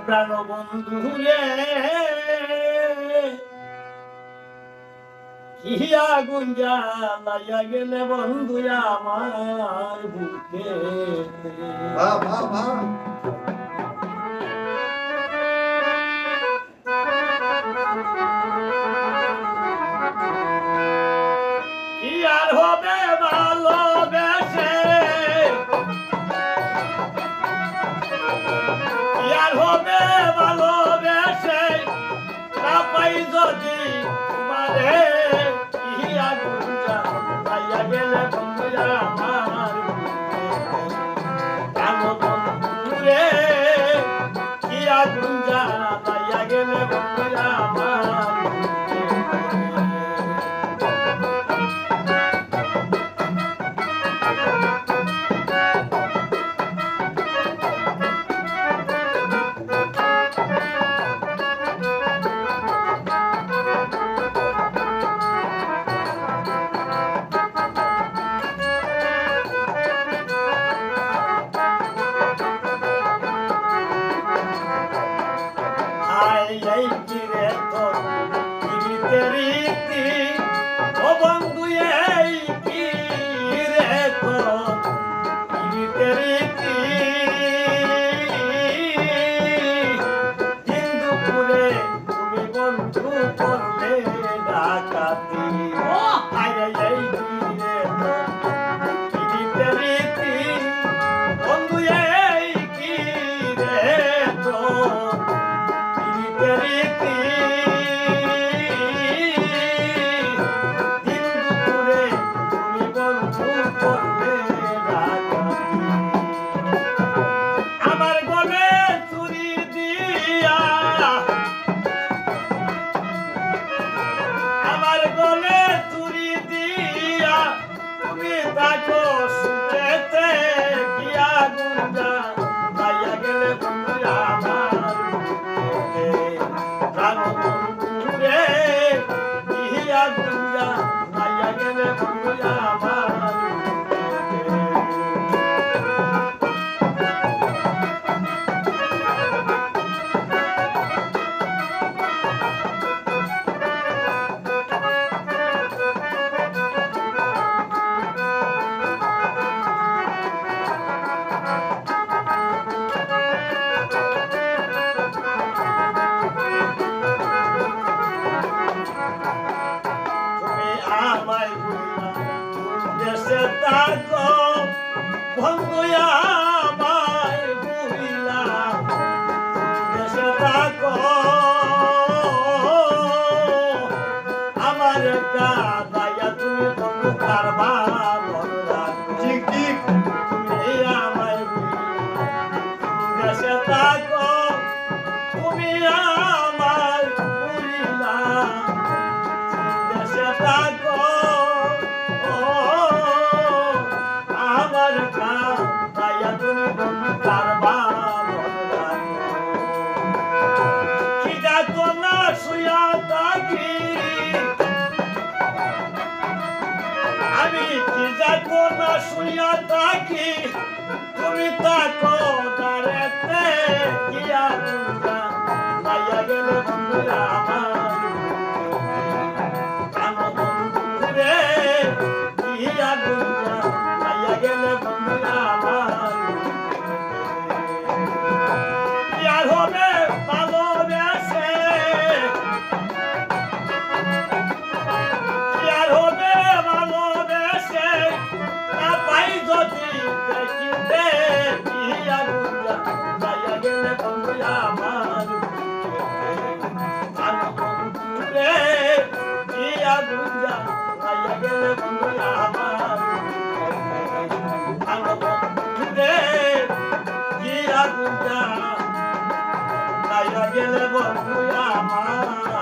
প্রাণ বন্ধু রে কি আগুন জ্বালাইয়া গেলে বন্ধু আমার বুকে বাহ বাহ বাহ কি আর হবে ভালোবেসে কি আর হবে ভালোবেসে না পাই যদি তোমারে কি আগুন জ্বালাইয়া গেলে বন্ধু আমার প্রাণ বন্ধু রে কি আগুন জ্বালাইয়া গেলে বন্ধু আমার এই কিরে তোর পিরিতের রীতি ও বন্ধু এই কিরে তোর পিরিতের রীতি দিন দুপুরে তুমি বন্ধু করলে ডাকাতি আরে এই কিরে তোর পিরিতের রীতি বন্ধু এই কিরে তোর রীতি দিন দুপুরে তুমি বন্ধু করলে ডাকাতি আমার গলে চুরি দিয়া আমার গলে চুরি দিয়া তুমি তাকো সুখেতে গিয়া গুঞ্জা গাইয়া গেলে বন্ধু আমার প্রাণ বন্ধু রে ইহিয়া গুঞ্জা গাইয়া গেলে বন্ধু আমার আমায় বুঝলা দেশে থাকো বন্ধু আমায় বুঝলা দেশে থাকো আমার কাদাইয়া তুমি বন্ধু কারবার ঠিক ঠিক তুমি আমায় বুঝলা দেশে থাকো তুমি আমায় বুঝলা দেশে থাকো আমার কাদাইয়া তুমি বন্ধু কারবার কি দেখো না শুয়া থাকি আমি কি দেখো না শুয়া থাকি তুমি থাকো দাঁড়াতে কি আগুনটা লাইয়া গেলে বন্ধু আমার প্রাণ বন্ধু রে কি আগুনটা লাইয়া গেলে বন্ধু আমার কি আর হবে ভালোবেসে কি আর হবে ভালোবেসে না পাই যদি দেখিতে কি আগুনটা লাইয়া গেলে বন্ধু আমার প্রাণ বন্ধু রে কি আগুনটা লাইয়া গেলে বন্ধু আমার প্রাণ বন্ধু রে কি আগুনটা লাইয়া গেলে বন্ধু আমার